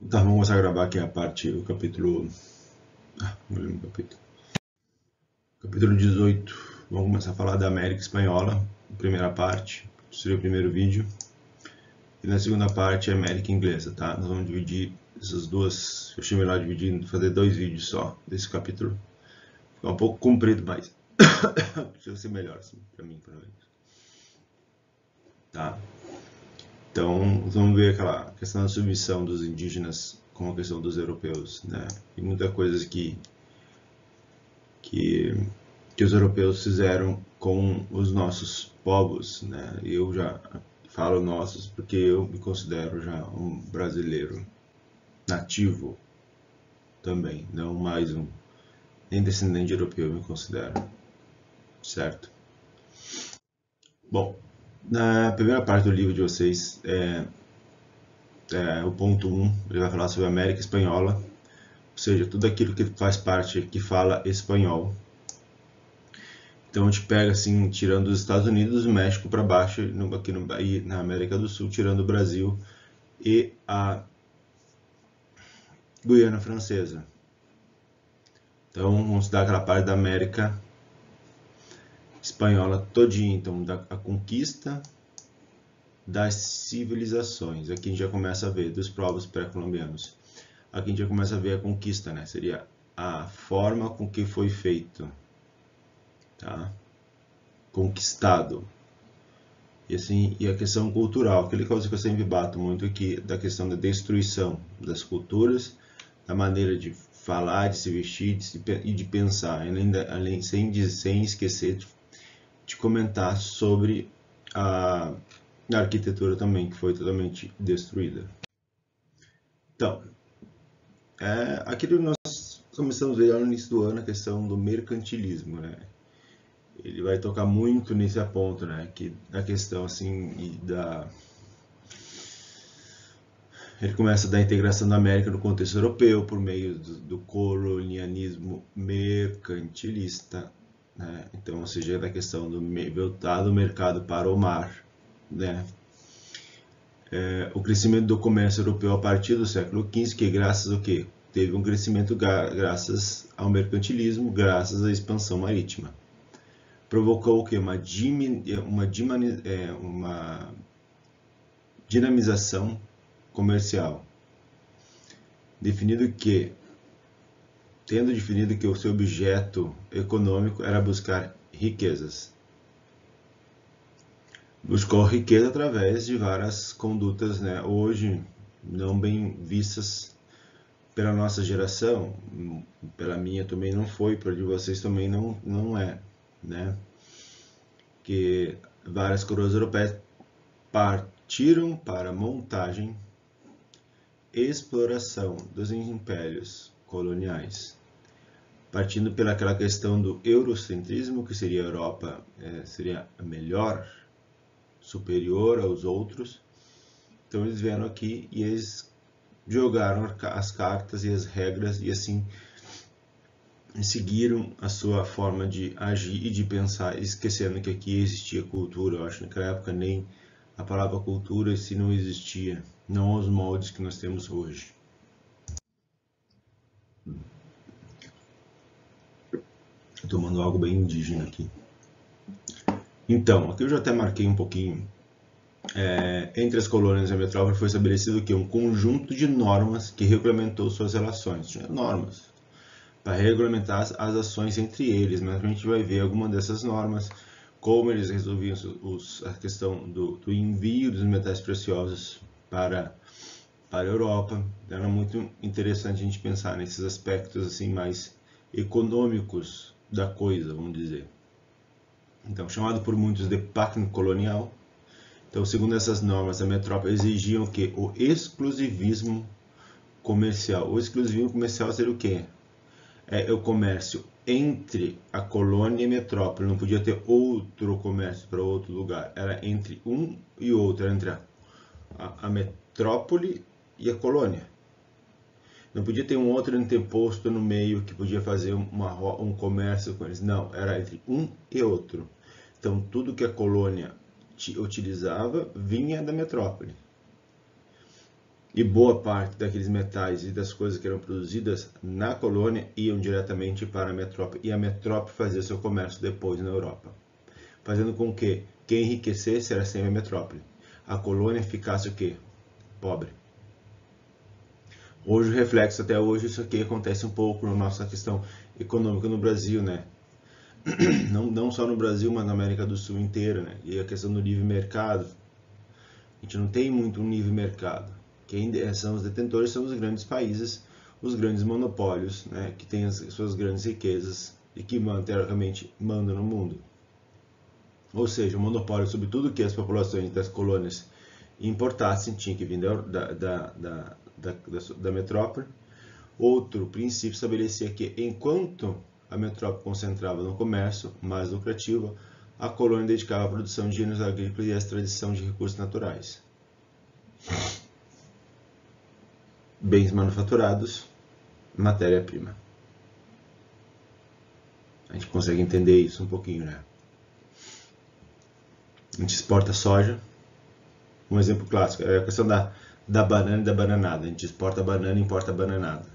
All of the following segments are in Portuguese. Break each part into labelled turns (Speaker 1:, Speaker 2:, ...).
Speaker 1: Tá, vamos começar a gravar aqui a parte, o capítulo. Não lembro o capítulo. Capítulo 18. Vamos começar a falar da América Espanhola, primeira parte, seria o primeiro vídeo. E na segunda parte, a América Inglesa, tá? Nós vamos dividir essas duas. Eu achei melhor dividir, fazer dois vídeos só desse capítulo. Fica um pouco comprido, mas precisa ser melhor, assim, pra mim, pelo menos. Tá? Então, vamos ver aquela questão da submissão dos indígenas com a questão dos europeus, né? E muita coisa que os europeus fizeram com os nossos povos, né? Eu já falo nossos porque eu me considero já um brasileiro nativo também, não mais um nem descendente europeu eu me considero, certo? Bom, na primeira parte do livro de vocês, o ponto 1, ele vai falar sobre a América Espanhola, ou seja, tudo aquilo que faz parte, que fala espanhol. Então a gente pega assim, tirando os Estados Unidos, o México para baixo, aqui na América do Sul, tirando o Brasil e a Guiana Francesa. Então vamos dar aquela parte da América Espanhola todinha, então a conquista das civilizações. Aqui a gente já começa a ver dos povos pré-colombianos. Aqui a gente já começa a ver a conquista, né? Seria a forma com que foi feito, tá? Conquistado. E assim, e a questão cultural, aquele coisa que eu sempre bato muito aqui, da questão da destruição das culturas, da maneira de falar, de se vestir e de pensar, além sem esquecer de comentar sobre a arquitetura também, que foi totalmente destruída. Então, aquilo que nós começamos a ver lá no início do ano, a questão do mercantilismo, né? Ele vai tocar muito nesse ponto, né? Que da questão assim ele começa da integração da América no contexto europeu por meio do colonialismo mercantilista, né? Então, ou seja, da questão do voltar do mercado para o mar, né? O crescimento do comércio europeu a partir do século XV, que graças ao quê? Teve um crescimento graças ao mercantilismo, graças à expansão marítima. Provocou o quê? Uma dinamização comercial, tendo definido que o seu objeto econômico era buscar riquezas. Buscou riqueza através de várias condutas, né? Hoje não bem vistas pela nossa geração, pela minha também não foi, pela de vocês também não é, né? Que várias coroas europeias partiram para a montagem e exploração dos impérios coloniais, partindo pelaquela questão do eurocentrismo, que seria a Europa seria a melhor, superior aos outros. Então eles vieram aqui e eles jogaram as cartas e as regras e assim seguiram a sua forma de agir e de pensar, esquecendo que aqui existia cultura. Eu acho que naquela época nem a palavra cultura se não existia, não aos moldes que nós temos hoje. Estou tomando algo bem indígena aqui. Então, aqui eu já até marquei um pouquinho. Entre as colônias e a metrópole foi estabelecido que um conjunto de normas que regulamentou suas relações. Tinha normas para regulamentar as ações entre eles, mas a gente vai ver alguma dessas normas, como eles resolviam a questão do envio dos metais preciosos para a Europa. Era muito interessante a gente pensar nesses aspectos assim mais econômicos da coisa, vamos dizer. Então, chamado por muitos de pacto colonial. Então, segundo essas normas, a metrópole exigiam que o exclusivismo comercial. O exclusivismo comercial seria o quê? É o comércio entre a colônia e a metrópole. Não podia ter outro comércio para outro lugar. Era entre um e outro. Era entre a metrópole e a colônia. Não podia ter um outro anteposto no meio que podia fazer um comércio com eles. Não, era entre um e outro. Então, tudo que a colônia utilizava vinha da metrópole. E boa parte daqueles metais e das coisas que eram produzidas na colônia iam diretamente para a metrópole, e a metrópole fazia seu comércio depois na Europa, fazendo com que quem enriquecesse era sempre a metrópole. A colônia ficasse o quê? Pobre. Hoje o reflexo, até hoje, isso aqui acontece um pouco na nossa questão econômica no Brasil, né? Não só no Brasil, mas na América do Sul inteira, né? E a questão do livre mercado. A gente não tem muito um livre mercado. Quem são os detentores são os grandes países, os grandes monopólios, né? Que têm as suas grandes riquezas e que teoricamente mandam no mundo. Ou seja, o monopólio sobre tudo que as populações das colônias importassem tinha que vir da metrópole. Outro princípio estabelecia que, enquanto a metrópole concentrava no comércio mais lucrativo, a colônia dedicava à produção de gêneros agrícolas e à extradição de recursos naturais. Bens manufaturados, matéria-prima. A gente consegue entender isso um pouquinho, né? A gente exporta soja. Um exemplo clássico é a questão da banana e da bananada. A gente exporta banana e importa bananada.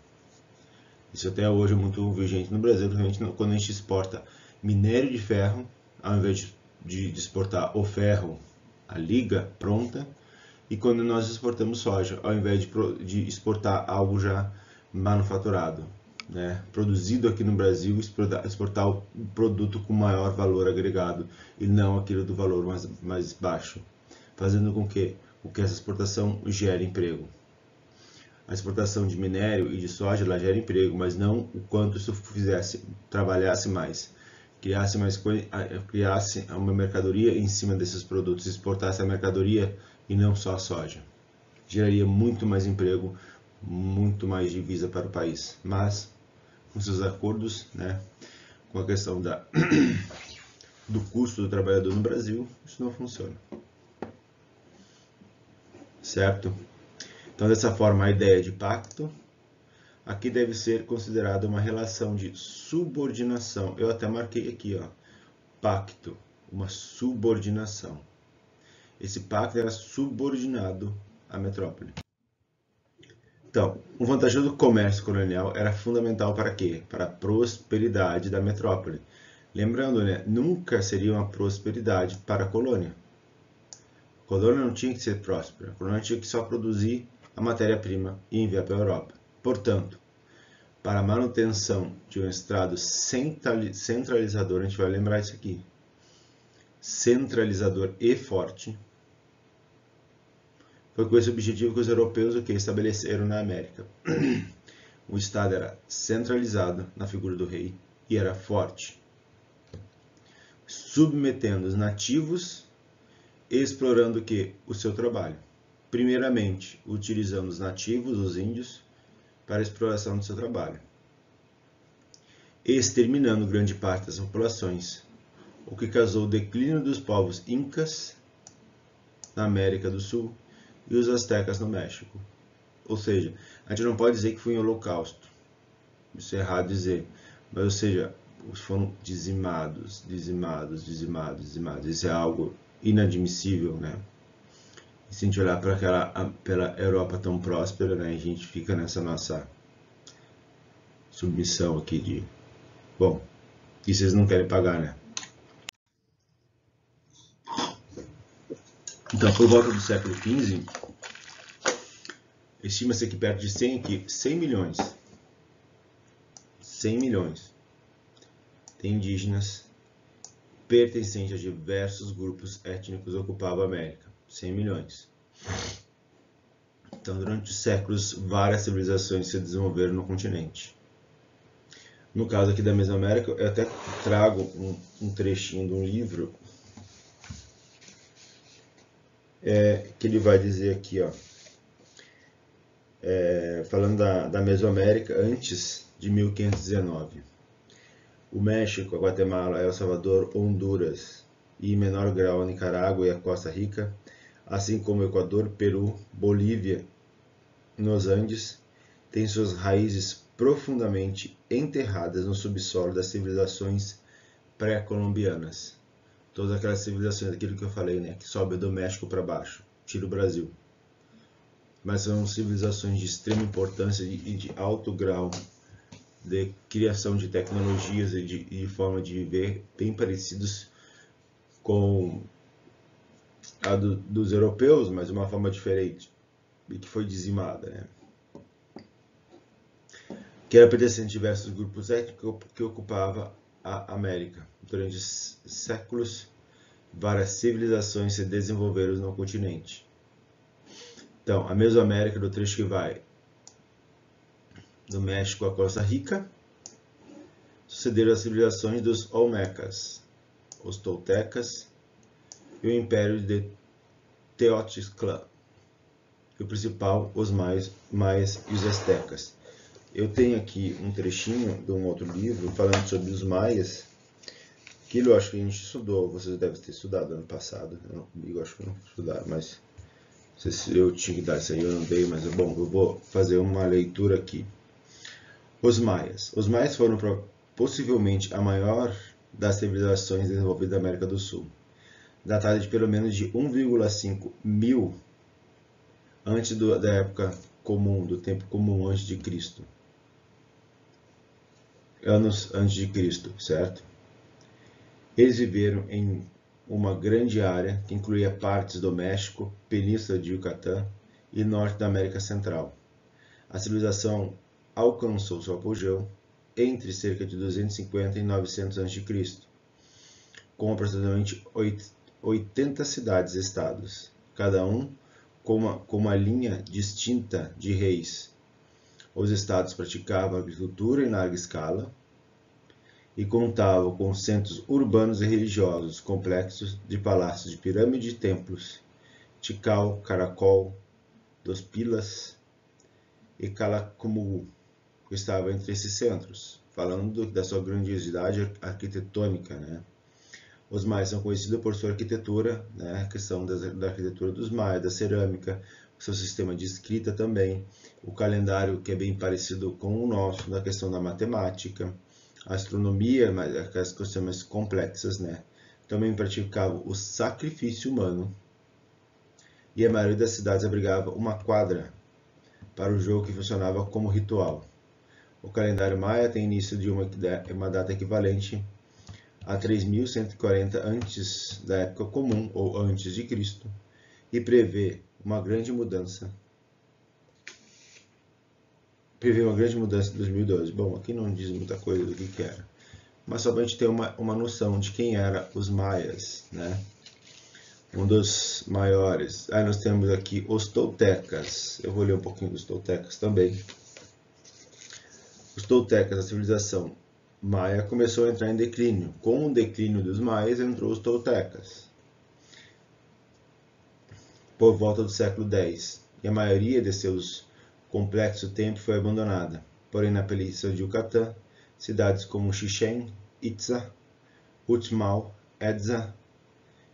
Speaker 1: Isso até hoje é muito vigente no Brasil, principalmente quando a gente exporta minério de ferro, ao invés de exportar o ferro, a liga pronta, e quando nós exportamos soja, ao invés de exportar algo já manufaturado, né? Produzido aqui no Brasil, exportar o produto com maior valor agregado e não aquilo do valor mais baixo, fazendo com que essa exportação gere emprego. A exportação de minério e de soja ela gera emprego, mas não o quanto isso trabalhasse mais, criasse uma mercadoria em cima desses produtos, exportasse a mercadoria e não só a soja. Geraria muito mais emprego, muito mais divisa para o país, mas com seus acordos, né, com a questão do custo do trabalhador no Brasil, isso não funciona. Certo? Então, dessa forma, a ideia de pacto aqui deve ser considerada uma relação de subordinação. Eu até marquei aqui, ó, pacto, uma subordinação. Esse pacto era subordinado à metrópole. Então, o vantajoso comércio colonial era fundamental para quê? Para a prosperidade da metrópole. Lembrando, né, nunca seria uma prosperidade para a colônia. A colônia não tinha que ser próspera, a colônia tinha que só produzir a matéria-prima e enviar para a Europa. Portanto, para a manutenção de um Estado centralizador, a gente vai lembrar isso aqui, centralizador e forte, foi com esse objetivo que os europeus estabeleceram na América. O Estado era centralizado na figura do rei e era forte, submetendo os nativos e explorando o seu trabalho. Primeiramente, utilizando os nativos, os índios, para a exploração do seu trabalho, exterminando grande parte das populações, o que causou o declínio dos povos incas na América do Sul e os astecas no México. Ou seja, a gente não pode dizer que foi um holocausto, isso é errado dizer, mas ou seja, foram dizimados. Isso é algo inadmissível, né? E se a gente olhar para pela Europa tão próspera, né, a gente fica nessa nossa submissão aqui de, bom, que vocês não querem pagar, né? Então, por volta do século XV, estima-se que perto de 100 milhões de indígenas pertencentes a diversos grupos étnicos ocupavam a América. 100 milhões. Então, durante os séculos, várias civilizações se desenvolveram no continente. No caso aqui da Mesoamérica, eu até trago um trechinho de um livro que ele vai dizer aqui, ó, falando da Mesoamérica antes de 1519. O México, a Guatemala, El Salvador, Honduras e, em menor grau, a Nicarágua e a Costa Rica, assim como o Equador, Peru, Bolívia, nos Andes, têm suas raízes profundamente enterradas no subsolo das civilizações pré-colombianas. Todas aquelas civilizações, aquilo que eu falei, né, que sobe do México para baixo, tira o Brasil. mas são civilizações de extrema importância e de alto grau de criação de tecnologias e de forma de viver bem parecidos com a dos europeus, mas de uma forma diferente, e que foi dizimada, né? Que era pertencente a diversos grupos étnicos que ocupavam a América. Durante séculos, várias civilizações se desenvolveram no continente. Então, a Mesoamérica, do trecho que vai do México a Costa Rica, sucederam as civilizações dos Olmecas, os Toltecas e o Império de Teotihuacan, e o principal, os Maias e os Aztecas. Eu tenho aqui um trechinho de um outro livro falando sobre os Maias, que eu acho que a gente estudou, vocês devem ter estudado ano passado, comigo acho que não estudaram, mas não sei se eu tinha que dar isso aí, eu não dei, mas bom, eu vou fazer uma leitura aqui. Os Maias. Os Maias foram possivelmente a maior das civilizações desenvolvidas da América do Sul, datada de pelo menos de 1,5 mil antes da época comum, do tempo comum antes de Cristo. Anos antes de Cristo, certo? Eles viveram em uma grande área que incluía partes do México, Península de Yucatán e norte da América Central. A civilização alcançou seu apogeu entre cerca de 250 e 900 a.C., com aproximadamente 80 cidades-estados, cada um com uma linha distinta de reis. Os estados praticavam agricultura em larga escala e contavam com centros urbanos e religiosos complexos de palácios de pirâmide e templos, Tikal, Caracol, Dos Pilas e Calakmul, que estavam entre esses centros, falando da sua grandiosidade arquitetônica, né? Os maias são conhecidos por sua arquitetura, né? A questão da arquitetura dos maias, da cerâmica, o seu sistema de escrita também, o calendário que é bem parecido com o nosso, na questão da matemática, a astronomia, mas aquelas questões mais complexas, né? Também praticavam o sacrifício humano e a maioria das cidades abrigava uma quadra para o jogo que funcionava como ritual. O calendário maia tem início de uma data equivalente a 3140 antes da época comum ou antes de Cristo e prevê uma grande mudança. Em 2012. Bom, aqui não diz muita coisa do que era, mas só para a gente ter uma noção de quem eram os maias, né? Um dos maiores. Aí nós temos aqui os toltecas. Eu vou ler um pouquinho dos toltecas também. Os toltecas, a civilização maia, começou a entrar em declínio. Com o declínio dos maias, entrou os toltecas, por volta do século X, e a maioria de seus complexos templos foi abandonada. Porém, na Península de Yucatán, cidades como Chichén Itzá, Uxmal, Edza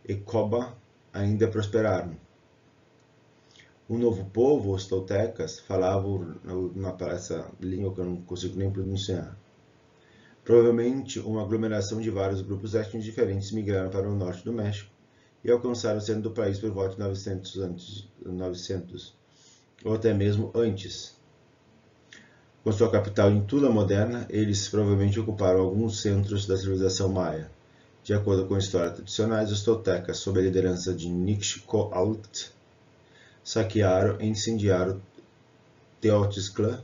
Speaker 1: e Coba ainda prosperaram. Um novo povo, os toltecas, falavam essa língua que eu não consigo nem pronunciar. Provavelmente, uma aglomeração de vários grupos étnicos diferentes migraram para o norte do México e alcançaram o centro do país por volta de 900 ou até mesmo antes. Com sua capital em Tula moderna, eles provavelmente ocuparam alguns centros da civilização maia. De acordo com histórias tradicionais, os toltecas, sob a liderança de Nixcoatl, saquearam e incendiaram Teotihuacan,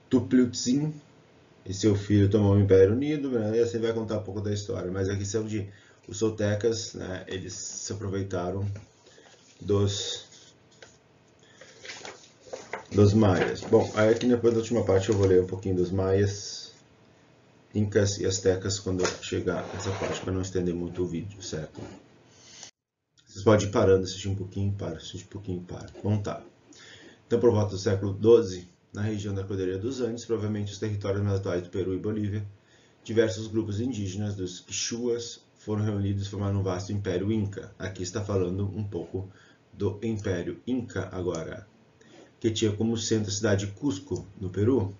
Speaker 1: Tupleutzin e seu filho tomou o Império Unido, né? E assim vai contar um pouco da história. Mas aqui são os toltecas, né? Eles se aproveitaram dos maias. Bom, aí aqui depois da última parte eu vou ler um pouquinho dos maias, incas e astecas quando eu chegar nessa parte, para não estender muito o vídeo, certo? Vocês podem ir parando, assistir um pouquinho e para, assistir um pouquinho e para. Vamos tá. Então, por volta do século XII, na região da Cordilheira dos Andes, provavelmente os territórios mais atuais do Peru e Bolívia, diversos grupos indígenas dos Quichuas foram reunidos e formaram um vasto Império Inca. Aqui está falando um pouco do Império Inca agora, que tinha como centro a cidade de Cusco, no Peru.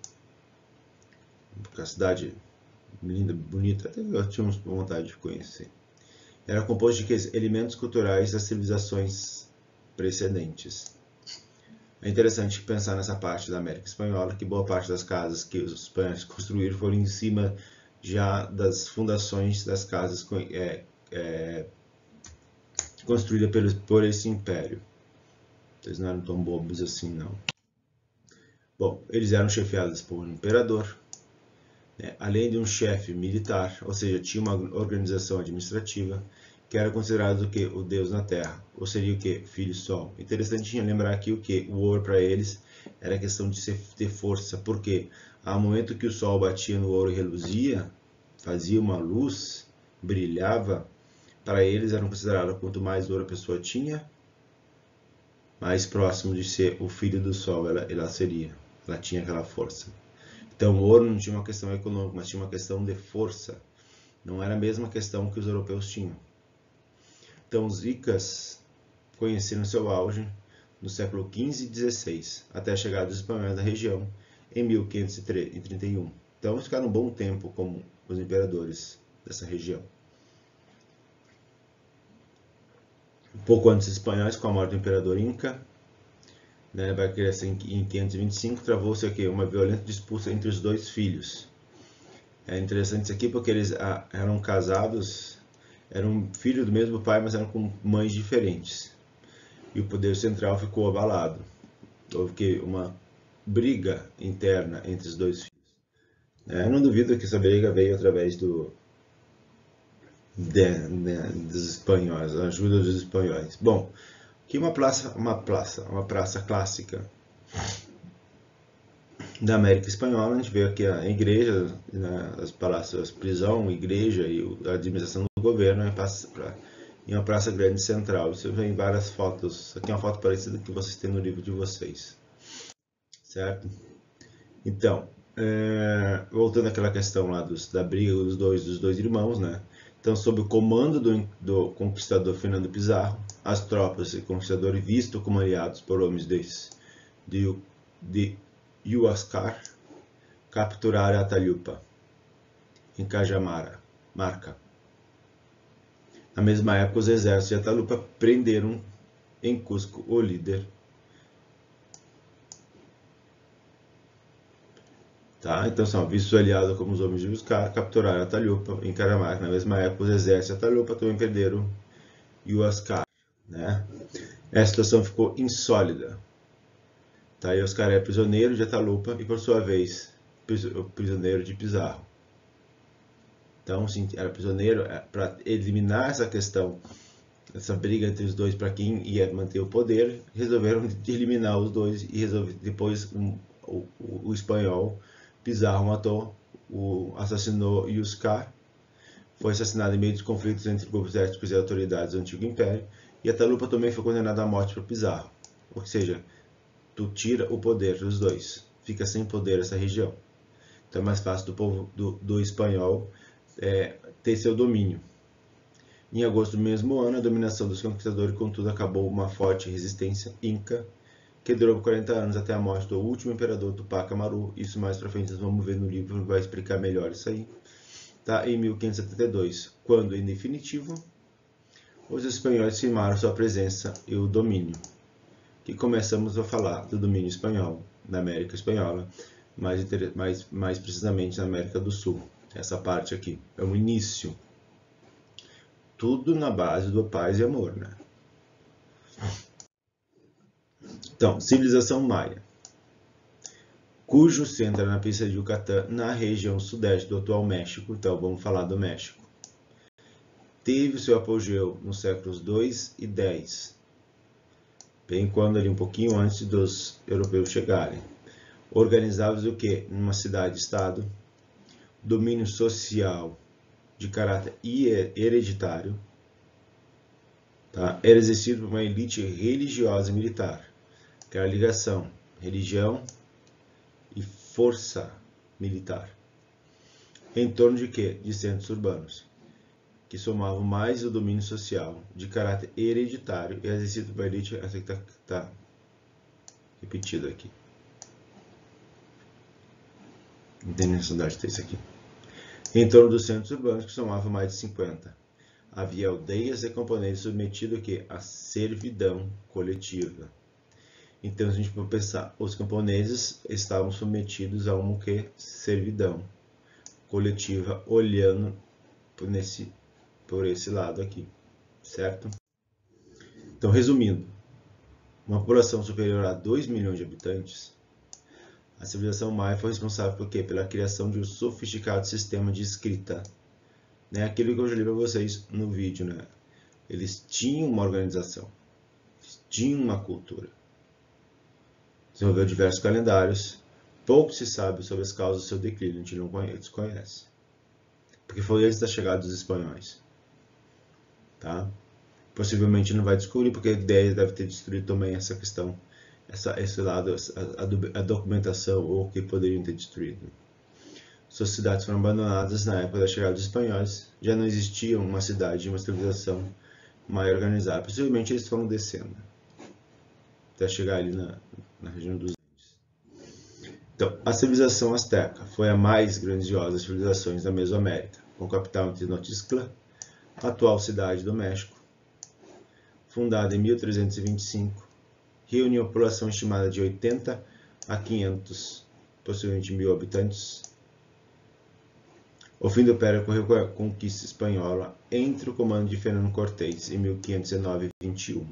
Speaker 1: Uma cidade linda, bonita, até eu tinha vontade de conhecer. Era composto de elementos culturais das civilizações precedentes. É interessante pensar nessa parte da América Espanhola, que boa parte das casas que os espanhóis construíram foram em cima já das fundações das casas construídas por esse império. Eles não eram tão bobos assim, não. Bom, eles eram chefiados por um imperador, né, além de um chefe militar, ou seja, tinha uma organização administrativa, que era considerado o que? O Deus na Terra, ou seria o que? Filho Sol. Interessante lembrar aqui o que? O ouro para eles era questão de ter força, porque ao momento que o Sol batia no ouro e reluzia, fazia uma luz, brilhava, para eles eram considerados quanto mais ouro a pessoa tinha, mais próximo de ser o filho do Sol ela seria, ela tinha aquela força. Então o ouro não tinha uma questão econômica, mas tinha uma questão de força, não era a mesma questão que os europeus tinham. Então os Incas conheceram seu auge no século XV e XVI, até a chegada dos espanhóis da região em 1531. Então eles ficaram um bom tempo como os imperadores dessa região. Um pouco antes dos espanhóis, com a morte do imperador Inca, né, vai crescer em 525, travou-se aqui uma violenta disputa entre os dois filhos. É interessante isso aqui porque eles eram casados, eram filhos do mesmo pai, mas eram com mães diferentes. E o poder central ficou abalado. Houve uma briga interna entre os dois filhos. Eu não duvido que essa briga veio através dos espanhóis, a ajuda dos espanhóis. Bom, aqui uma praça clássica da América Espanhola. A gente vê aqui a igreja, né, os palácios, a prisão, igreja e a administração do governo em uma praça grande central. Você vê em várias fotos. Aqui é uma foto parecida que vocês têm no livro de vocês, certo? Então, voltando àquela questão lá da briga dos dois irmãos, né? Então, sob o comando do conquistador Fernando Pizarro, as tropas do conquistador, vistos como aliados por homens de Huáscar, capturaram Atahualpa em Cajamarca. Na mesma época, os exércitos de Atahualpa prenderam em Cusco o líder. Tá? Então, são vistos aliados como os homens de Huáscar, capturaram Atahualpa em Cajamarca. Na mesma época, os exércitos de Atahualpa também perderam Huáscar, né? Essa situação ficou insólida. Tá? E Huáscar é prisioneiro de Atahualpa e, por sua vez, prisioneiro de Pizarro. Então, sim, era prisioneiro para eliminar essa questão, essa briga entre os dois para quem ia manter o poder. Resolveram eliminar os dois e depois o espanhol Pizarro assassinou Huáscar. Foi assassinado em meio dos conflitos entre grupos étnicos e autoridades do Antigo Império. E Atahualpa também foi condenado à morte por Pizarro. Ou seja, tu tira o poder dos dois, fica sem poder essa região. Então é mais fácil do povo do espanhol ter seu domínio. Em agosto do mesmo ano, a dominação dos conquistadores, contudo, acabou uma forte resistência inca, que durou por 40 anos até a morte do último imperador Tupac Amaru. Isso mais pra frente nós vamos ver no livro, que vai explicar melhor isso aí. Tá? Em 1572, quando, em definitivo, os espanhóis firmaram sua presença e o domínio. Que começamos a falar do domínio espanhol na América Espanhola, mais precisamente na América do Sul. Essa parte aqui é o início. Tudo na base do paz e amor, né? Então, civilização maia, cujo centro era na pista de Yucatán, na região sudeste do atual México. Então, vamos falar do México. Teve seu apogeu nos séculos 2 e 10, bem quando ali um pouquinho antes dos europeus chegarem. Organizados o que? Numa cidade-estado, domínio social de caráter hereditário, tá? Era exercido por uma elite religiosa e militar, que era a ligação religião e força militar, em torno de quê? De centros urbanos, que somavam mais o domínio social de caráter hereditário e exercido por uma elite. Essa aqui está repetido aqui. Não tem necessidade de ter isso aqui. Em torno dos centros urbanos, que somavam mais de 50. havia aldeias e camponeses submetidos à servidão coletiva. Então, se a gente for pensar, os camponeses estavam submetidos a uma servidão coletiva, olhando por esse lado aqui, certo? Então, resumindo, uma população superior a 2 milhões de habitantes, a civilização maia foi responsável por quê? Pela criação de um sofisticado sistema de escrita. Né? Aquilo que eu já li para vocês no vídeo, né? Eles tinham uma organização, eles tinham uma cultura. Desenvolveu diversos calendários. Pouco se sabe sobre as causas do seu declínio, a gente não desconhece. Porque foi antes da chegada dos espanhóis. Tá? Possivelmente não vai descobrir, porque a ideia deve ter destruído também essa questão, esse lado, a documentação, ou o que poderiam ter destruído. Suas cidades foram abandonadas na época da chegada dos espanhóis. Já não existia uma cidade, uma civilização mais organizada. Possivelmente eles foram descendo até chegar ali na região dos Andes. Então, a civilização asteca foi a mais grandiosa das civilizações da Mesoamérica, com capital em Tenochtitlan, a atual cidade do México. Fundada em 1325, reuniu uma população estimada de 80 a 500, possivelmente 1000 habitantes. O fim do Império ocorreu com a conquista espanhola entre o comando de Fernando Cortés em 1519 e 21.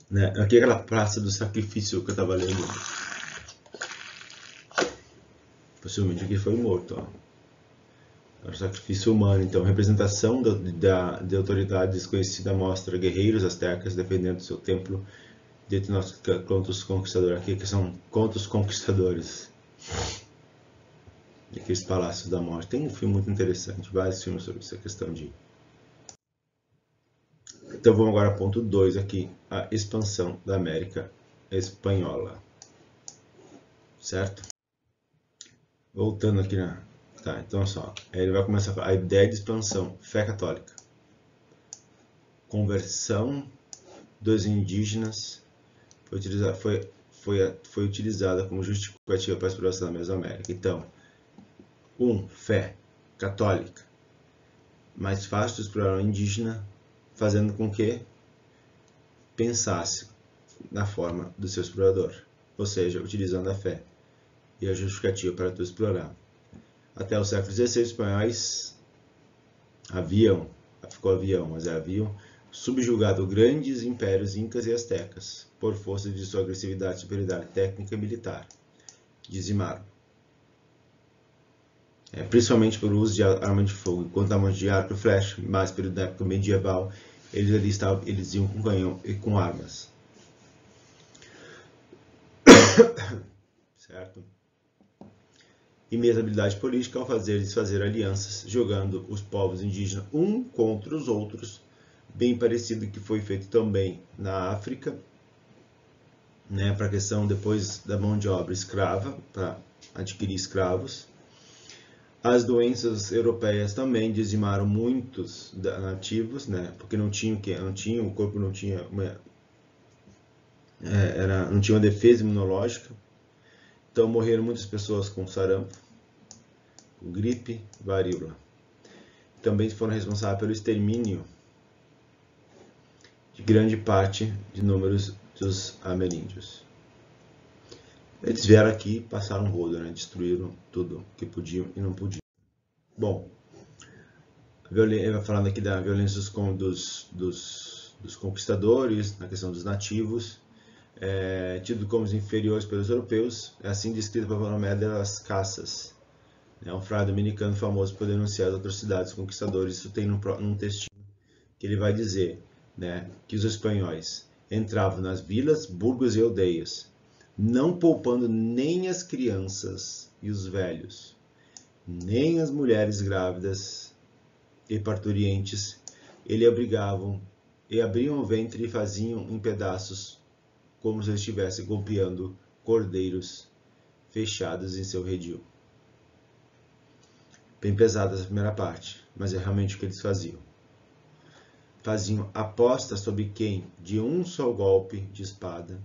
Speaker 1: Né? Aqui é aquela praça do sacrifício que eu estava lendo. Possivelmente aqui foi morto. Ó. O sacrifício humano. Então, representação de autoridade desconhecida mostra guerreiros astecas defendendo seu templo de Tenochtitlan contra os conquistadores. Aqui que são contra os conquistadores. E aqueles palácios da morte. Tem um filme muito interessante, vários filmes sobre essa questão de... Então vamos agora ao ponto 2 aqui, a expansão da América Espanhola. Certo? Voltando aqui na... Tá, então só, ele vai começar a ideia de expansão, fé católica. Conversão dos indígenas foi utilizada como justificativa para a exploração da Mesoamérica. Então, fé católica. Mais fácil de explorar o indígena, fazendo com que pensasse na forma do seu explorador, ou seja, utilizando a fé e a justificativa para tu explorar. Até o século XVI, os espanhóis haviam subjugado grandes impérios incas e astecas por força de sua agressividade e superioridade técnica e militar. Dizimaram. Principalmente pelo uso de arma de fogo, enquanto armas de arco e flecha, mais período da época medieval, eles iam com canhão e com armas. Certo? E mesma habilidade política ao desfazer alianças, jogando os povos indígenas um contra os outros, bem parecido que foi feito também na África, né, para a questão depois da mão de obra escrava, para adquirir escravos. As doenças europeias também dizimaram muitos nativos, né? Porque o corpo não tinha uma defesa imunológica. Então morreram muitas pessoas com sarampo, com gripe, varíola. Também foram responsáveis pelo extermínio de grande parte de números dos ameríndios. Eles vieram aqui, passaram um rodo, né? Destruíram tudo que podiam e não podiam. Bom, falando aqui da violência dos conquistadores, na questão dos nativos, tido como os inferiores pelos europeus, é assim descrito por Bartolomé de las Casas, um frade dominicano famoso por denunciar as atrocidades dos conquistadores. Isso tem num textinho que ele vai dizer, né, que os espanhóis entravam nas vilas, burgos e aldeias, não poupando nem as crianças e os velhos, nem as mulheres grávidas e parturientes. Ele abrigavam e abriam o ventre e faziam em pedaços, como se eles estivessem golpeando cordeiros fechados em seu redil. Bem pesada essa primeira parte, mas é realmente o que eles faziam. Faziam apostas sobre quem, de um só golpe de espada,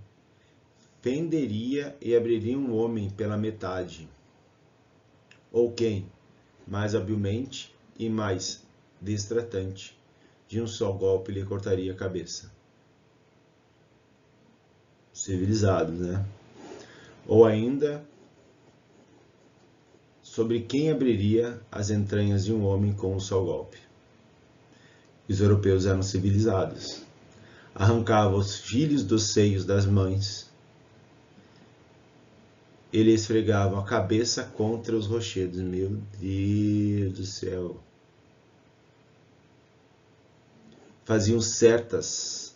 Speaker 1: fenderia e abriria um homem pela metade, ou quem, mais habilmente, e mais destratante, de um só golpe lhe cortaria a cabeça. Civilizados, né? Ou ainda, sobre quem abriria as entranhas de um homem com um só golpe. Os europeus eram civilizados. Arrancava os filhos dos seios das mães. Ele esfregava a cabeça contra os rochedos. Meu Deus do céu. Faziam certas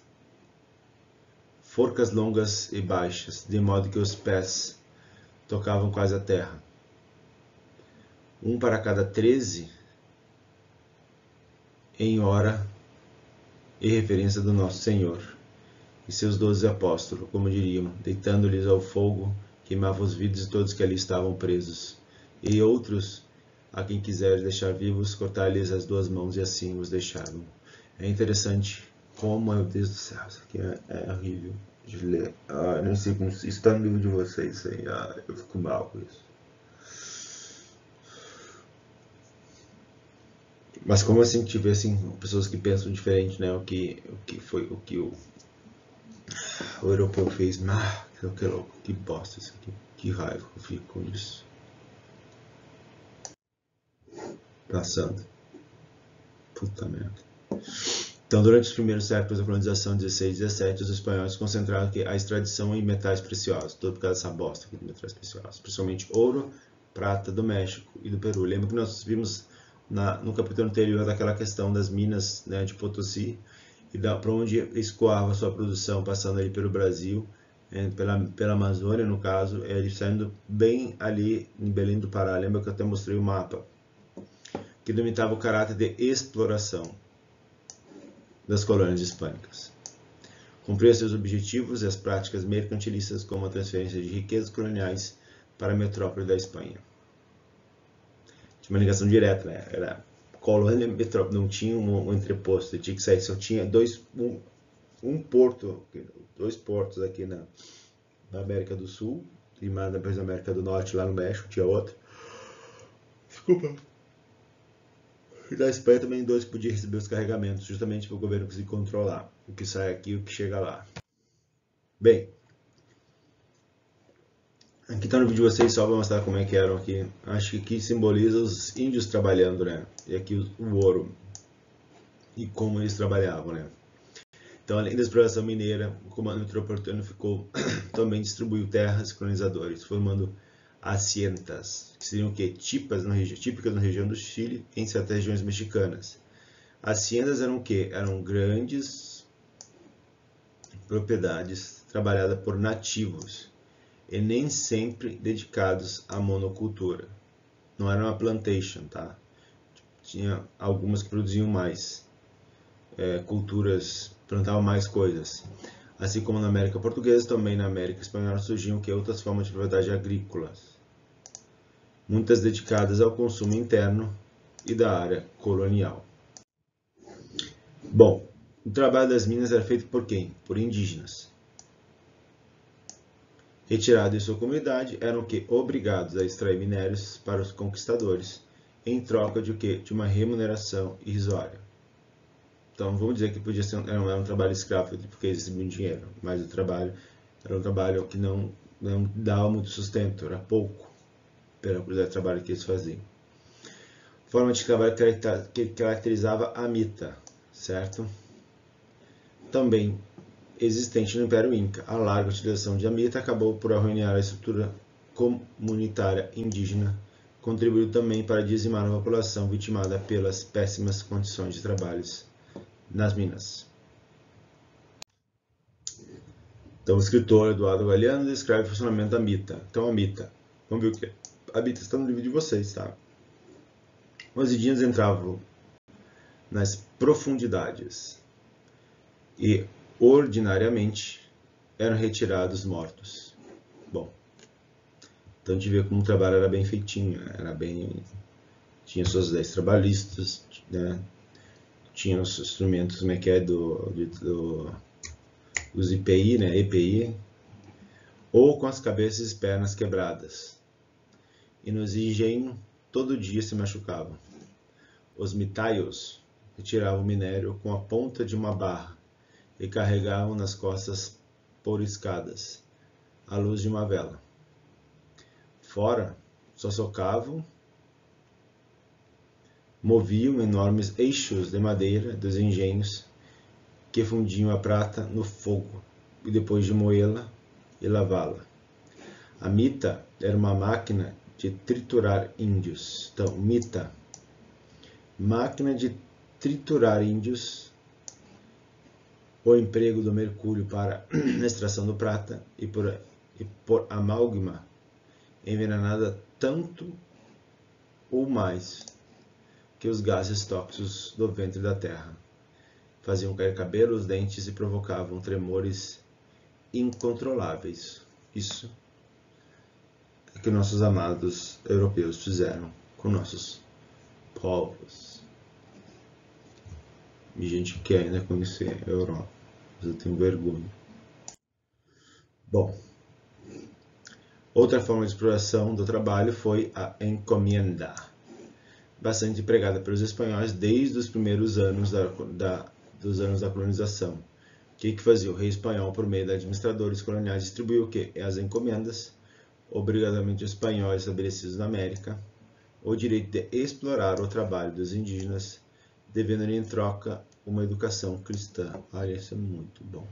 Speaker 1: forcas longas e baixas, de modo que os pés tocavam quase a terra. Um para cada 13 em hora e referência do nosso Senhor e seus 12 apóstolos, como diriam, deitando-lhes ao fogo, queimava os vidros de todos que ali estavam presos. E outros, a quem quiser deixar vivos, cortar-lhes as 2 mãos e assim os deixaram. É interessante como, meu Deus do céu, isso aqui é horrível de ler. Não sei como isso está no livro de vocês aí. Eu fico mal com isso. Mas como assim tiver assim, pessoas que pensam diferente, né? O que o europeu fez. Que louco, que bosta isso aqui. Que raiva que eu fico com isso. Passando. Puta merda. Então, durante os primeiros séculos da colonização 16 e 17, os espanhóis concentraram a extradição em metais preciosos, tudo por causa dessa bosta aqui de metais preciosos, principalmente ouro, prata do México e do Peru. Lembra que nós vimos no capítulo anterior daquela questão das minas, né, de Potosí, e para onde escoava a sua produção, passando ali pelo Brasil, pela Amazônia, no caso, ele saindo bem ali em Belém do Pará. Lembra que eu até mostrei o mapa, que limitava o caráter de exploração das colônias hispânicas. Cumpria seus objetivos e as práticas mercantilistas, como a transferência de riquezas coloniais para a metrópole da Espanha. Tinha uma ligação direta, né? Era colônia e metrópole, não tinha um entreposto, tinha que sair, só tinha dois portos aqui na América do Sul, e mais depois na América do Norte, lá no México, tinha outro. Desculpa. E da Espanha também 2 podiam receber os carregamentos, justamente para o governo conseguir controlar o que sai aqui e o que chega lá. Bem, aqui está no vídeo de vocês, só para mostrar como é que eram aqui. Acho que aqui simboliza os índios trabalhando, né? E aqui o ouro. E como eles trabalhavam, né? Então, além da exploração mineira, o comando metropolitano ficou também distribuiu terras e colonizadores, formando haciendas, que seriam o quê? Típicas na região do Chile, em certas regiões mexicanas. Haciendas eram o quê? Eram grandes propriedades trabalhadas por nativos e nem sempre dedicados à monocultura. Não era uma plantation, tá? Tinha algumas que produziam mais culturas, plantavam mais coisas. Assim como na América Portuguesa, também na América Espanhola surgiam outras formas de propriedade agrícolas, muitas dedicadas ao consumo interno e da área colonial. Bom, o trabalho das minas era feito por quem? Por indígenas. Retirados de sua comunidade, eram obrigados a extrair minérios para os conquistadores, em troca de De uma remuneração irrisória. Então, vamos dizer que podia ser era um trabalho escravo, porque eles recebiam dinheiro, mas o trabalho era um trabalho que não dava muito sustento, era pouco pela quantidade de trabalho que eles faziam. Forma de trabalho que caracterizava a mita, certo? Também existente no Império Inca, a larga utilização de amita acabou por arruinar a estrutura comunitária indígena, contribuiu também para dizimar a população vitimada pelas péssimas condições de trabalhos nas minas. Então, o escritor Eduardo Galeano descreve o funcionamento da mita. Então, a mita, vamos ver o que é. A mita está no livro de vocês, tá? Os indígenas entravam nas profundidades e, ordinariamente, eram retirados mortos. Bom, então a gente vê como o trabalho era bem feitinho, era bem... Tinha suas leis trabalhistas, né? Tinha os instrumentos, como é que é, dos IPI, né? EPI, ou com as cabeças e pernas quebradas. E nos engenhos, todo dia se machucavam. Os mitaios retiravam o minério com a ponta de uma barra e carregavam nas costas por escadas, à luz de uma vela. Fora, só socavam, moviam enormes eixos de madeira dos engenhos que fundiam a prata no fogo e depois de moê-la e lavá-la. A mita era uma máquina de triturar índios. Então, mita, máquina de triturar índios, o emprego do mercúrio para a extração do prata e por amálgama envenenada tanto ou mais que os gases tóxicos do ventre da terra. Faziam cair cabelos, dentes e provocavam tremores incontroláveis. Isso é que nossos amados europeus fizeram com nossos povos. E gente que quer ainda conhecer a Europa, mas eu tenho vergonha. Bom, outra forma de exploração do trabalho foi a encomienda, bastante empregada pelos espanhóis desde os primeiros anos dos anos da colonização. O que fazia o rei espanhol por meio de administradores coloniais? Distribuiu o quê? As encomendas, obrigatoriamente espanhóis estabelecidos na América, o direito de explorar o trabalho dos indígenas, devendo-lhe em troca uma educação cristã. Olha, isso é muito bom.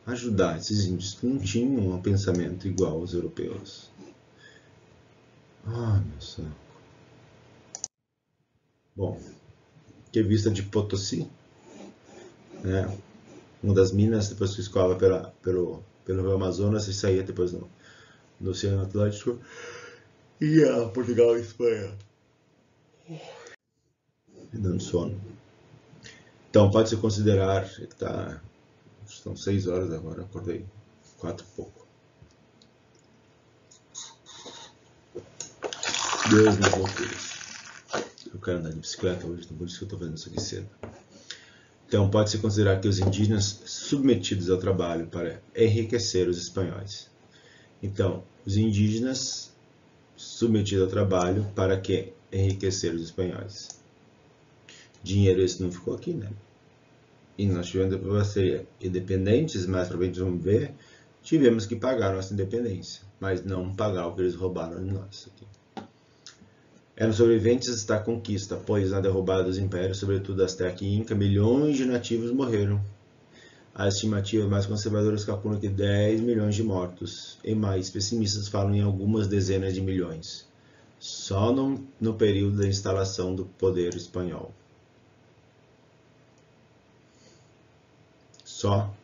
Speaker 1: Ajudar esses índios que não tinham um pensamento igual aos europeus. Ah, meu saco. Bom, que vista de Potosí, né? Uma das minas, depois que escoava pelo Rio Amazonas e saía depois no Oceano Atlântico, ia a Portugal e Espanha. Me dando sono. Então, pode-se considerar que são 6 horas agora, acordei 4 e pouco. Deus me loucuras. Eu quero andar de bicicleta hoje, então por isso que eu estou fazendo isso aqui cedo. Então, pode-se considerar que os indígenas submetidos ao trabalho para enriquecer os espanhóis. Então, os indígenas submetidos ao trabalho para que enriquecer os espanhóis. Dinheiro esse não ficou aqui, né? E nós tivemos para ser independentes, mas para frente vamos ver, tivemos que pagar nossa independência, mas não pagar o que eles roubaram de nós. Aqui. Eram sobreviventes da conquista, pois na derrubada dos impérios, sobretudo Azteca e Inca, milhões de nativos morreram. As estimativas mais conservadoras calculam que 10 milhões de mortos, e mais pessimistas falam em algumas dezenas de milhões, só no período da instalação do poder espanhol. Só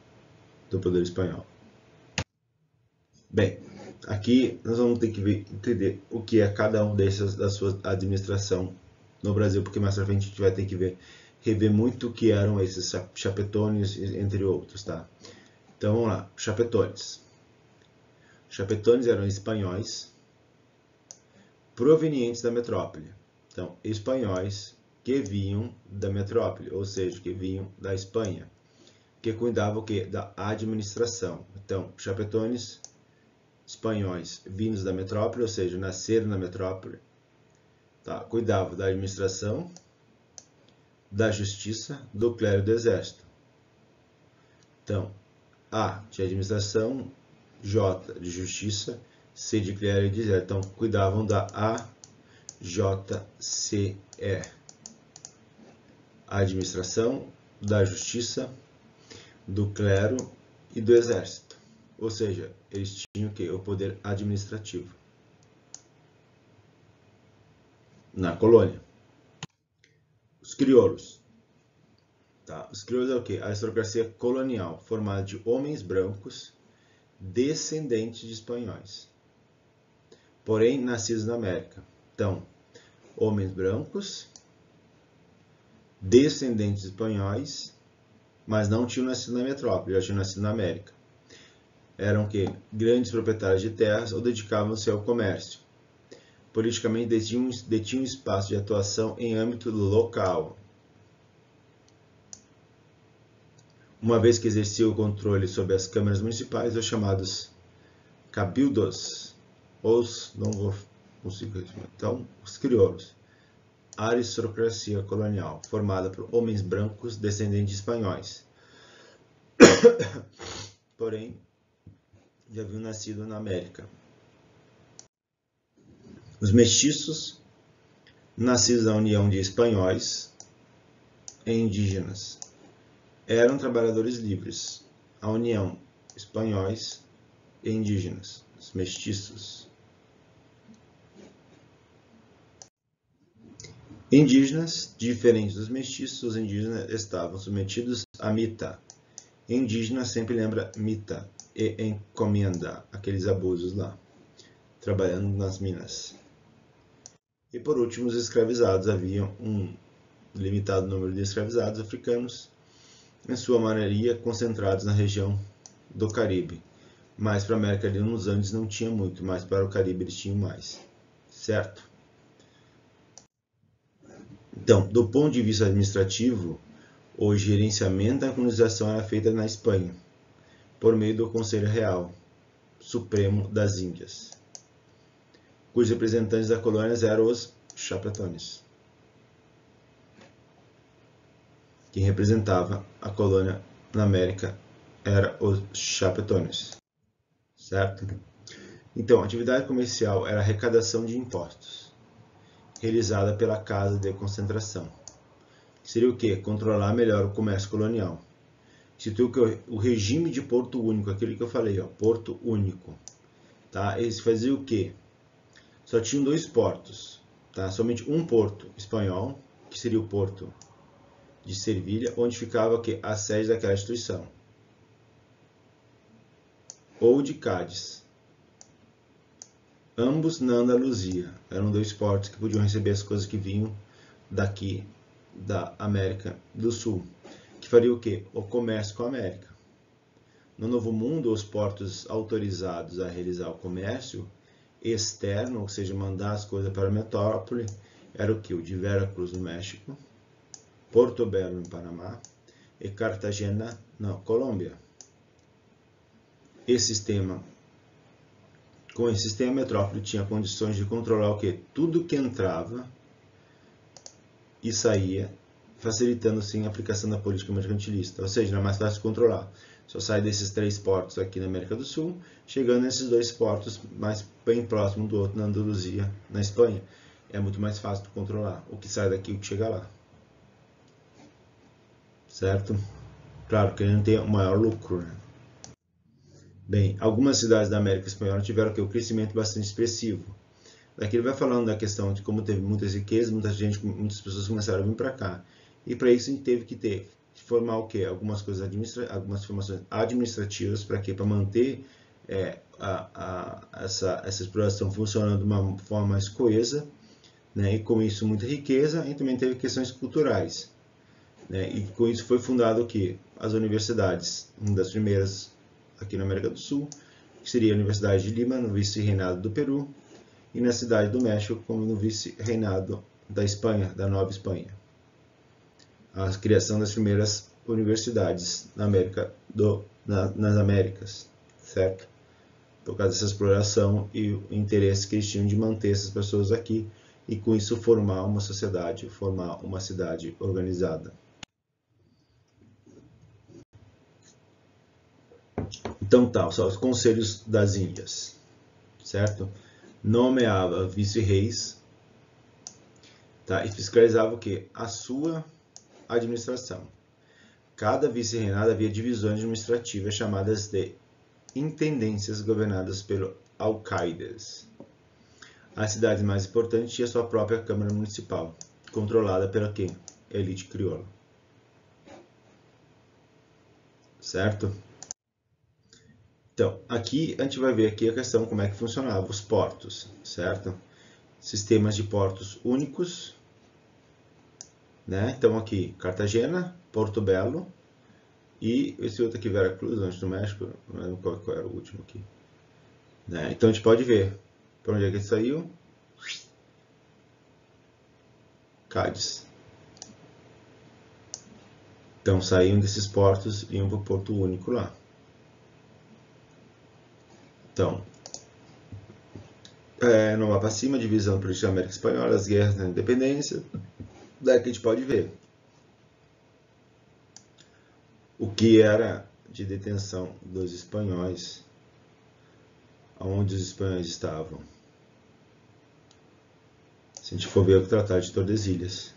Speaker 1: do poder espanhol. Bem, aqui nós vamos ter que entender o que é cada um desses da sua administração no Brasil, porque mais pra frente a gente vai ter que rever muito o que eram esses chapetones, entre outros, tá? Então vamos lá, chapetones. Chapetones eram espanhóis provenientes da metrópole. Então, espanhóis que vinham da metrópole, ou seja, que vinham da Espanha, que cuidavam da administração. Então, chapetones espanhóis vindos da metrópole, ou seja, nasceram na metrópole, tá? Cuidavam da administração, da justiça, do clero e do exército. Então, A de administração, J de justiça, C de clero e de exército. Então, cuidavam da AJCE. A administração, da justiça, do clero e do exército. Ou seja, eles tinham o quê? O poder administrativo na colônia. Os crioulos. Tá? Os crioulos é o quê? A aristocracia colonial, formada de homens brancos, descendentes de espanhóis, porém nascidos na América. Então, homens brancos, descendentes de espanhóis, mas não tinham nascido na metrópole, já tinham nascido na América. Eram que grandes proprietários de terras ou dedicavam-se ao comércio. Politicamente detinham espaço de atuação em âmbito local, uma vez que exerciam o controle sobre as câmaras municipais, os chamados cabildos, não vou conseguir, então, os crioulos. aristocracia colonial, formada por homens brancos descendentes de espanhóis. Porém, já haviam nascido na América. Os mestiços, nascidos da união de espanhóis e indígenas, eram trabalhadores livres. A união espanhóis e indígenas, os mestiços. Indígenas, diferentes dos mestiços, os indígenas estavam submetidos a mita. Indígena sempre lembra mita e encomenda, aqueles abusos lá, trabalhando nas minas. E por último, os escravizados. Havia um limitado número de escravizados africanos, em sua maioria concentrados na região do Caribe. Mas para a América ali nos Andes não tinha muito, mas para o Caribe eles tinham mais, certo? Então, do ponto de vista administrativo, o gerenciamento da colonização era feito na Espanha, por meio do Conselho Real Supremo das Índias, cujos representantes da colônia eram os chapetones. Quem representava a colônia na América era os chapetones, certo? Então, a atividade comercial era a arrecadação de impostos, realizada pela Casa de Concentração. Seria o quê? Controlar melhor o comércio colonial. Instituiu o regime de porto único, aquilo que eu falei, ó, porto único. Tá? Eles faziam o quê? Só tinham 2 portos, tá? Somente um porto espanhol, que seria o porto de Sevilha, onde ficava o quê? A sede daquela instituição. Ou de Cádiz. Ambos na Andaluzia. Eram 2 portos que podiam receber as coisas que vinham daqui da América do Sul, que faria o quê? O comércio com a América. No Novo Mundo, os portos autorizados a realizar o comércio externo, ou seja, mandar as coisas para a metrópole, era o que? O de Veracruz, no México, Porto Belo, no Panamá, e Cartagena, na Colômbia. Com esse sistema, a metrópole tinha condições de controlar o quê? Tudo que entrava e saía, facilitando assim a aplicação da política mercantilista, ou seja, era mais fácil de controlar. Só sai desses 3 portos aqui na América do Sul, chegando nesses 2 portos mais bem próximo do outro, na Andaluzia, na Espanha. É muito mais fácil de controlar o que sai daqui e o que chega lá. Certo? Claro, querendo ter um maior lucro, né? Bem, algumas cidades da América Espanhola tiveram um crescimento bastante expressivo. Daqui ele vai falando da questão de como teve muitas riquezas, muitas pessoas começaram a vir para cá. E para isso a gente teve que formar o quê? Algumas formações administrativas para quê? Para manter essa exploração funcionando de uma forma mais coesa, né? E com isso muita riqueza, e também teve questões culturais, né? E com isso foi fundado o quê? As universidades, uma das primeiras aqui na América do Sul, que seria a Universidade de Lima, no vice-reinado do Peru, e na cidade do México, como no vice-reinado da Espanha, da Nova Espanha. A criação das primeiras universidades nas Américas, certo? Por causa dessa exploração e o interesse que eles tinham de manter essas pessoas aqui e com isso formar uma sociedade, formar uma cidade organizada. Então tá, só os conselhos das Índias, certo? Nomeava vice-reis, tá? E fiscalizava o quê? A sua administração. Cada vice-reinado havia divisões administrativas chamadas de intendências governadas pelo alcaides. A cidade mais importante tinha sua própria Câmara Municipal, controlada pela quê? Elite crioula. Certo? Então, aqui a gente vai ver aqui a questão como é que funcionava os portos, certo? Sistemas de portos únicos, né? Então aqui, Cartagena, Porto Belo e esse outro aqui, Veracruz, antes do México, não lembro qual era o último aqui. Né? Então a gente pode ver para onde é que ele saiu. Cádiz. Então saíam desses portos e iam para o Porto Único lá. Então, no mapa acima, divisão política da América Espanhola, as guerras da independência. Daí que a gente pode ver o que era de detenção dos espanhóis, aonde os espanhóis estavam. Se a gente for ver o Tratado de Tordesilhas,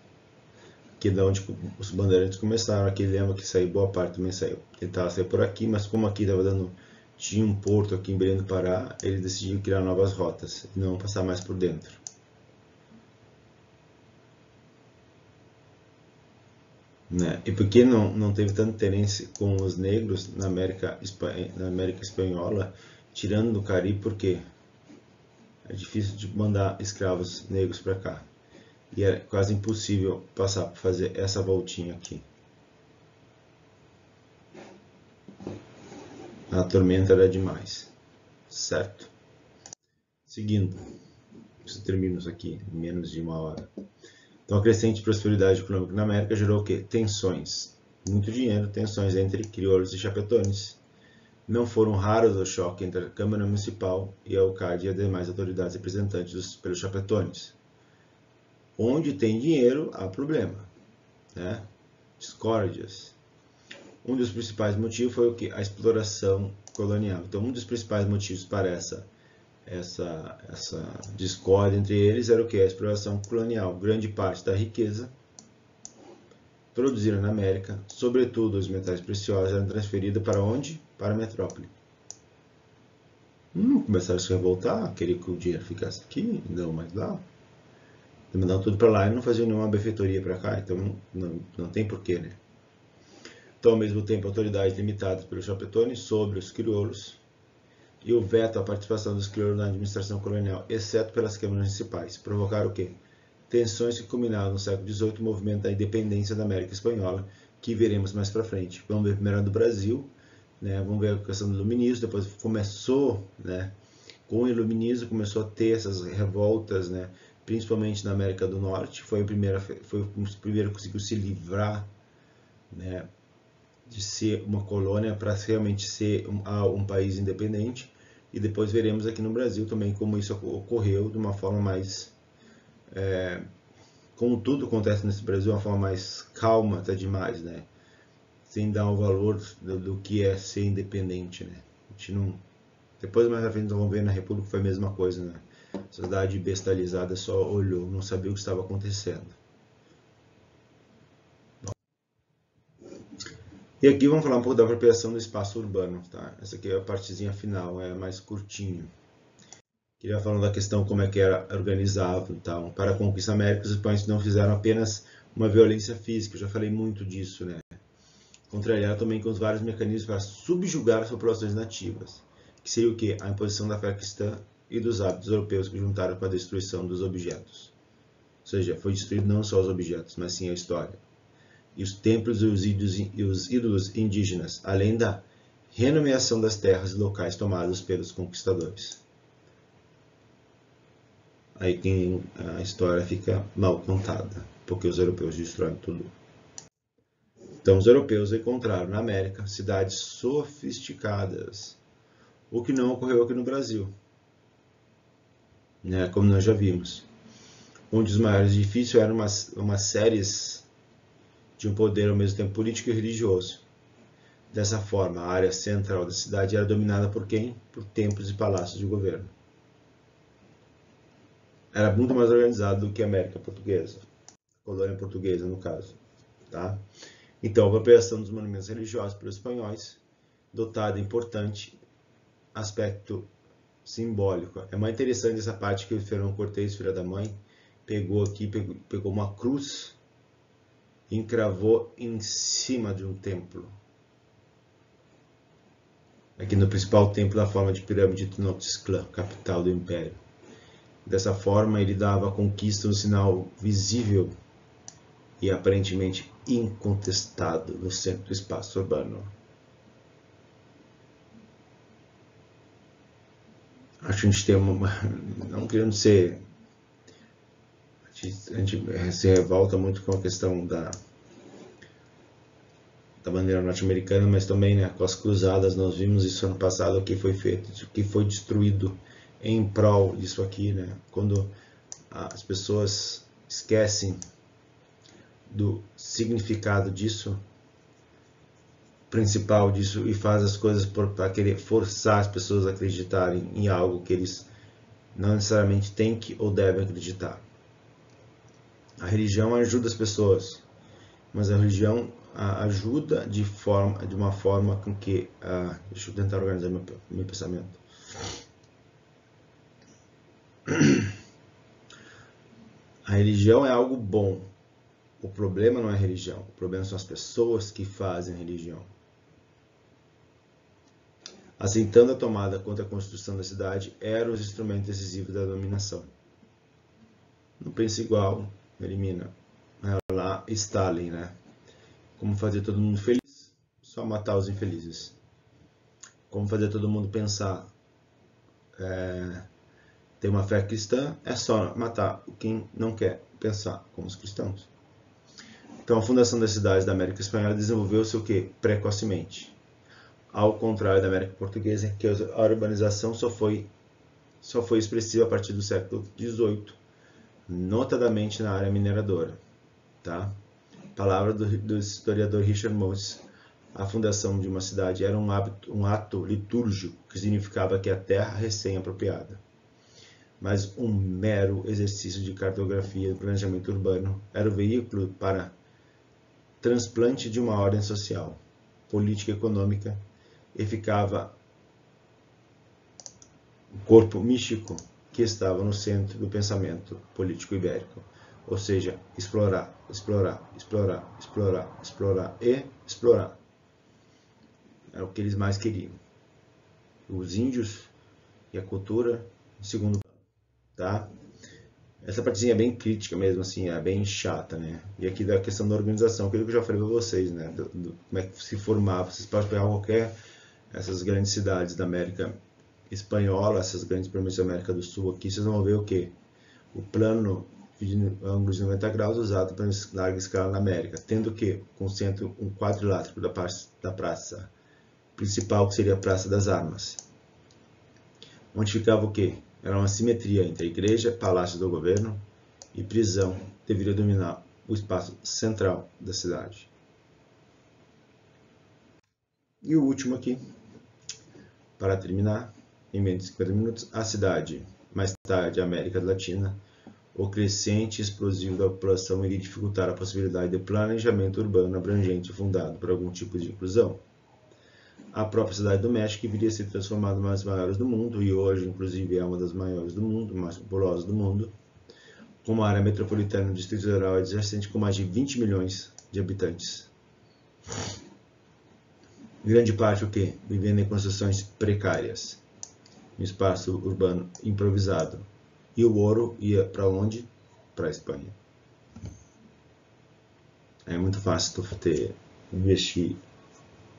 Speaker 1: que é de onde os bandeirantes começaram, aqui lembra que saiu, boa parte também saiu. Tentava sair por aqui, mas como aqui tinha um porto aqui em Belém do Pará, ele decidiu criar novas rotas e não passar mais por dentro. Né? E por que não teve tanta interesse com os negros na América Espanhola, tirando do Caribe, porque é difícil de mandar escravos negros para cá. E é quase impossível fazer essa voltinha aqui. A tormenta era demais, certo? Seguindo, isso termina isso aqui em menos de uma hora. Então, a crescente prosperidade econômica na América gerou o quê? Tensões. Muito dinheiro, tensões entre crioulos e chapetones. Não foram raros o choque entre a Câmara Municipal e a Alcade e as demais autoridades representantes pelos chapetones. Onde tem dinheiro, há problema. Né? Discórdias. Um dos principais motivos foi o quê? A exploração colonial. Então, um dos principais motivos para essa discórdia entre eles era o que? A exploração colonial. Grande parte da riqueza produzida na América, sobretudo os metais preciosos, era transferida para onde? Para a metrópole. Começaram a se revoltar, querer que o dinheiro ficasse aqui, não mais lá. Mandaram tudo para lá e não faziam nenhuma benfeitoria para cá, então não tem porquê, né? Então, ao mesmo tempo, autoridades limitadas pelos chapetones sobre os crioulos, e o veto à participação dos crioulos na administração colonial, exceto pelas câmaras municipais, provocaram o quê? Tensões que culminaram no século XVIII, o movimento da independência da América Espanhola, que veremos mais para frente. Vamos ver primeiro a do Brasil, né? Vamos ver a questão do iluminismo, depois começou, né? Com o iluminismo começou a ter essas revoltas, né? Principalmente na América do Norte, foi o primeiro que conseguiu se livrar, né? De ser uma colônia para realmente ser um país independente. E depois veremos aqui no Brasil também como isso ocorreu de uma forma mais, como tudo acontece nesse Brasil, uma forma mais calma até demais, né? Sem dar o valor do que é ser independente, né? A gente não... Depois mais à frente vamos ver na República foi a mesma coisa, né? A sociedade bestializada só olhou, não sabia o que estava acontecendo. E aqui vamos falar um pouco da apropriação do espaço urbano, tá? Essa aqui é a partezinha final, é mais curtinho. Queria falar da questão como é que era organizado, então, para a conquista da América, os espanhóis não fizeram apenas uma violência física, eu já falei muito disso, né? Contrariaram também com os vários mecanismos para subjugar as populações nativas, que seria o quê? A imposição da fé cristã e dos hábitos europeus que juntaram com a destruição dos objetos. Ou seja, foi destruído não só os objetos, mas sim a história. E os templos e os ídolos indígenas, além da renomeação das terras e locais tomados pelos conquistadores. Aí a história fica mal contada, porque os europeus destroem tudo. Então, os europeus encontraram na América cidades sofisticadas, o que não ocorreu aqui no Brasil, né, como nós já vimos, onde os maiores edifícios eram umas séries de um poder ao mesmo tempo político e religioso. Dessa forma, a área central da cidade era dominada por quem? Por templos e palácios de governo. Era muito mais organizado do que a América Portuguesa, a colônia portuguesa no caso. Tá? Então, a apropriação dos monumentos religiosos pelos espanhóis, dotada de importante aspecto simbólico. É mais interessante essa parte que o Fernão Cortés, filha da mãe, pegou aqui, pegou uma cruz e encravou em cima de um templo. Aqui no principal templo na forma de pirâmide de Tenochtitlan, capital do império. Dessa forma, ele dava à conquista um sinal visível e aparentemente incontestado no centro do espaço urbano. Acho que a gente tem não querendo ser... A gente se revolta muito com a questão da bandeira norte-americana, mas também, né, com as cruzadas, nós vimos isso ano passado, o que foi feito, o que foi destruído em prol disso aqui, né? Quando as pessoas esquecem do significado disso, principal disso, e faz as coisas para querer forçar as pessoas a acreditarem em algo que eles não necessariamente têm que ou devem acreditar. A religião ajuda as pessoas, mas a religião ajuda de uma forma com que... deixa eu tentar organizar meu pensamento. A religião é algo bom. O problema não é a religião. O problema são as pessoas que fazem religião. Aceitando a tomada contra a construção da cidade, eram os instrumentos decisivos da dominação. Não pensa igual, elimina. Lá, Stalin, né? Como fazer todo mundo feliz? Só matar os infelizes. Como fazer todo mundo pensar? Ter uma fé cristã? É só matar quem não quer pensar como os cristãos. Então, a fundação das cidades da América Espanhola desenvolveu-se o quê? Precocemente. Ao contrário da América Portuguesa, que a urbanização só foi expressiva a partir do século XVIII, notadamente na área mineradora. Tá? Palavra do historiador Richard Moses: a fundação de uma cidade era um ato litúrgico que significava que a terra recém-apropriada, mas um mero exercício de cartografia e planejamento urbano era o veículo para transplante de uma ordem social, política e econômica, e ficava o corpo místico que estava no centro do pensamento político ibérico. Ou seja, explorar, explorar, explorar, explorar, explorar e explorar. É o que eles mais queriam. Os índios e a cultura, em segundo plano. Tá? Essa partezinha é bem crítica mesmo, assim, é bem chata, né? E aqui da questão da organização, aquilo que eu já falei para vocês, né? Como é que se formava. Vocês podem pegar essas grandes cidades da América Espanhola, essas grandes províncias da América do Sul aqui, vocês vão ver o quê? O plano de ângulos de 90 graus usado para larga escala na América, tendo que com centro um quadrilátero da praça principal, que seria a Praça das Armas, onde ficava o quê? Era uma simetria entre a igreja, palácio do governo e prisão, deveria dominar o espaço central da cidade. E o último aqui, para terminar, em menos de 50 minutos, a cidade, mais tarde a América Latina. O crescente explosivo da população iria dificultar a possibilidade de planejamento urbano abrangente fundado por algum tipo de inclusão. A própria cidade do México viria a se transformar uma das maiores do mundo, e hoje, inclusive, é uma das maiores do mundo, mais populosas do mundo, com uma área metropolitana do Distrito Federal adjacente com mais de 20 milhões de habitantes. Grande parte o quê? Vivendo em construções precárias, um espaço urbano improvisado. E o ouro ia para onde? Para a Espanha. É muito fácil tu investir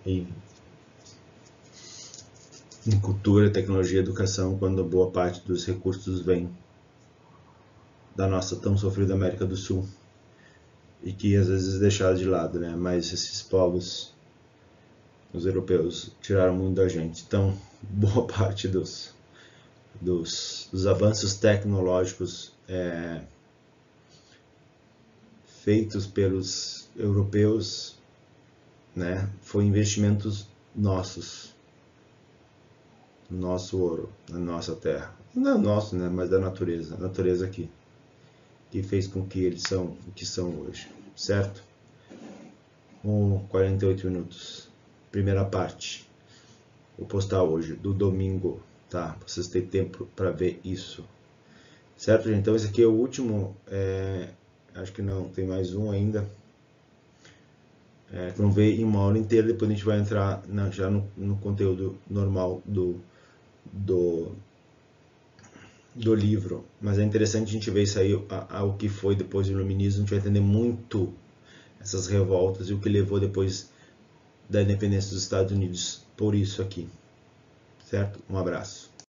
Speaker 1: em cultura, tecnologia e educação quando boa parte dos recursos vem da nossa tão sofrida América do Sul, e que às vezes é deixado de lado, né? Mas esses povos, os europeus, tiraram muito da gente. Então, boa parte dos avanços tecnológicos feitos pelos europeus, né, foi investimentos nossos, no nosso ouro, na nossa terra. Não nosso, né, mas da natureza. A natureza aqui, que fez com que eles são o que são hoje, certo? 48 minutos. Primeira parte. Vou postar hoje, do domingo, tá? Vocês têm tempo para ver isso. Certo, gente? Então esse aqui é o último. Acho que não, tem mais um ainda. Vamos ver em uma aula inteira, depois a gente vai entrar já no conteúdo normal do livro. Mas é interessante a gente ver isso aí, o que foi depois do iluminismo. A gente vai entender muito essas revoltas e o que levou depois da independência dos Estados Unidos por isso aqui. Certo? Um abraço.